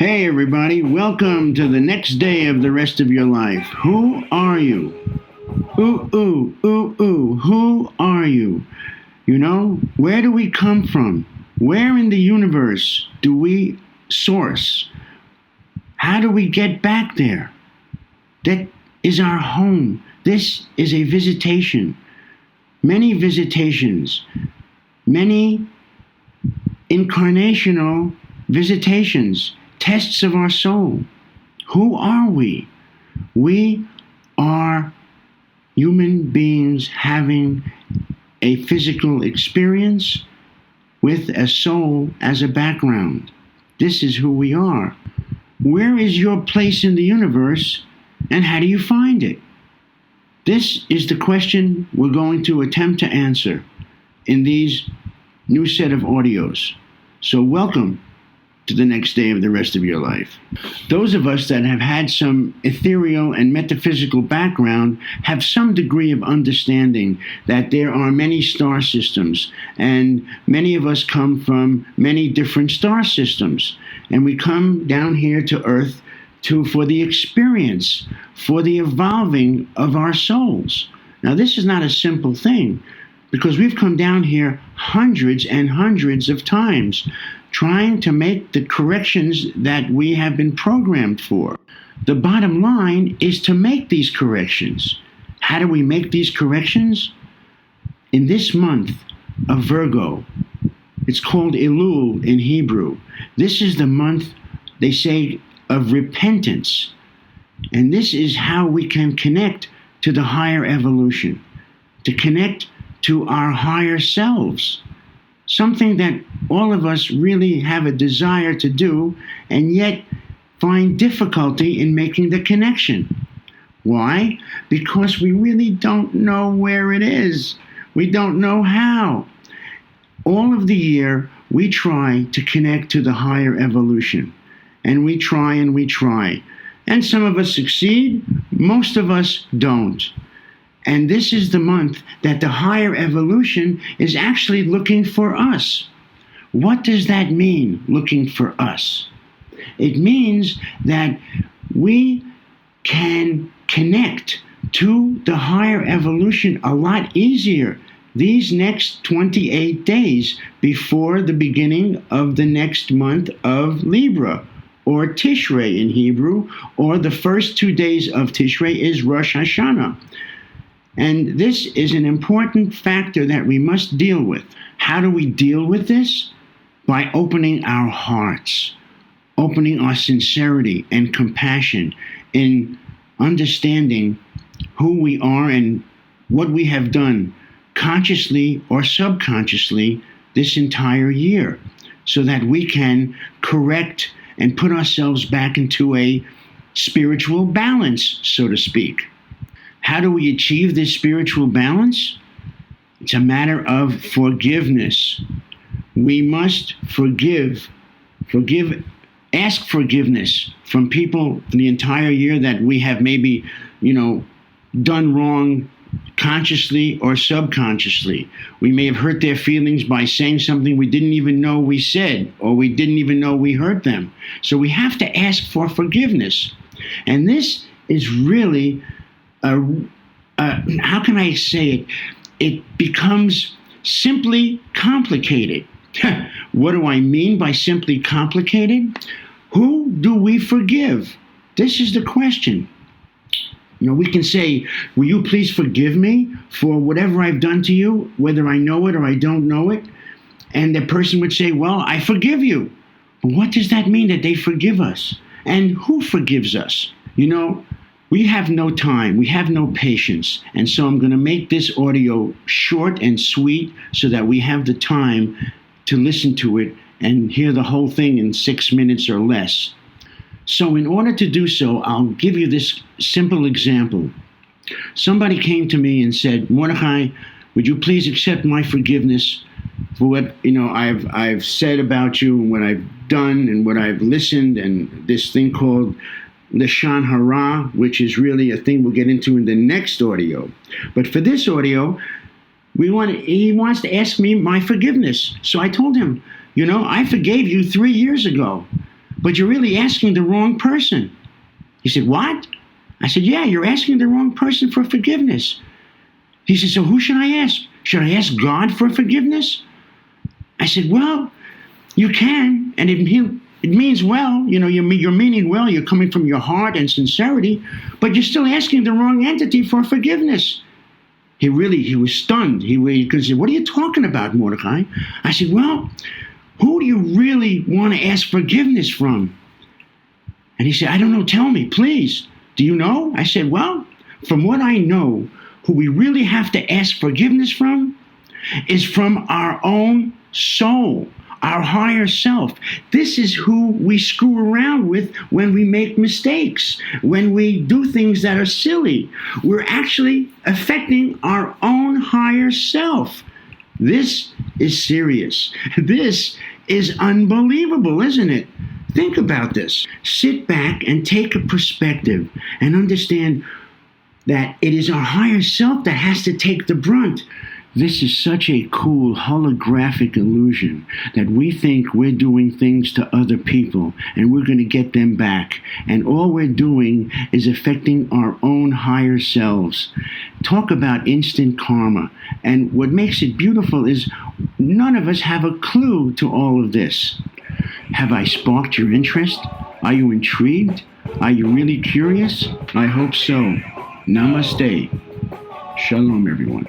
Hey everybody, welcome to the next day of the rest of your life. Who are you? Who are you? You know, where do we come from? Where in the universe do we source? How do we get back there? That is our home. This is a visitation. Many visitations, many incarnational visitations, tests of our soul. Who are we? We are human beings having a physical experience with a soul as a background. This is who we are. Where is your place in the universe, and how do you find it? This is the question we're going to attempt to answer in these new set of audios. So welcome to the next day of the rest of your life. Those of us that have had some ethereal and metaphysical background have some degree of understanding that there are many star systems, and many of us come from many different star systems, and we come down here to Earth for the experience, for the evolving of our souls. Now, this is not a simple thing, because we've come down here hundreds and hundreds of times trying to make the corrections that we have been programmed for. The bottom line is to make these corrections. How do we make these corrections? In this month of Virgo, it's called Elul in Hebrew. This is the month, they say, of repentance. And this is how we can connect to the higher evolution, to connect to our higher selves. Something that all of us really have a desire to do, and yet find difficulty in making the connection. Why? Because we really don't know where it is. We don't know how. All of the year, we try to connect to the higher evolution. And we try and we try. And some of us succeed, most of us don't. And this is the month that the higher evolution is actually looking for us. What does that mean, looking for us? It means that we can connect to the higher evolution a lot easier these next 28 days before the beginning of the next month of Libra, or Tishrei in Hebrew, or the first 2 days of Tishrei is Rosh Hashanah. And this is an important factor that we must deal with. How do we deal with this? By opening our hearts, opening our sincerity and compassion in understanding who we are and what we have done consciously or subconsciously this entire year, so that we can correct and put ourselves back into a spiritual balance, so to speak. How do we achieve this spiritual balance? It's a matter of forgiveness. We must forgive, ask forgiveness from people the entire year that we have maybe, done wrong consciously or subconsciously. We may have hurt their feelings by saying something we didn't even know we said, or we didn't even know we hurt them. So we have to ask for forgiveness. And this is really how can I say it? It becomes simply complicated. What do I mean by simply complicated? Who do we forgive? This is the question. We can say, will you please forgive me for whatever I've done to you, whether I know it or I don't know it? And the person would say, well, I forgive you. But what does that mean, that they forgive us? And who forgives us? We have no time, we have no patience, and so I'm going to make this audio short and sweet so that we have the time to listen to it and hear the whole thing in 6 minutes or less. So in order to do so, I'll give you this simple example. Somebody came to me and said, Mordechai, would you please accept my forgiveness for what I've said about you and what I've done and what I've listened, and this thing called Lashon Hara, which is really a thing we'll get into in the next audio. But for this audio, he wants to ask me my forgiveness. So I told him, I forgave you 3 years ago. but you're really asking the wrong person. He said, what? I said, yeah, you're asking the wrong person for forgiveness. He said, so who should I ask? Should I ask God for forgiveness? I said, well, you can, and it means well, you're meaning well, you're coming from your heart and sincerity, but you're still asking the wrong entity for forgiveness. He was stunned. He said, what are you talking about, Mordecai? I said, well, who do you really want to ask forgiveness from? And he said, I don't know, tell me, please. Do you know? I said, well, from what I know, who we really have to ask forgiveness from is from our own soul, our higher self. This is who we screw around with when we make mistakes, when we do things that are silly. We're actually affecting our own higher self. This is serious. This is unbelievable, isn't it? Think about this. Sit back and take a perspective and understand that it is our higher self that has to take the brunt. This is such a cool holographic illusion that we think we're doing things to other people and we're going to get them back. And all we're doing is affecting our own higher selves. Talk about instant karma. And what makes it beautiful is none of us have a clue to all of this. Have I sparked your interest? Are you intrigued? Are you really curious? I hope so. Namaste. Shalom, everyone.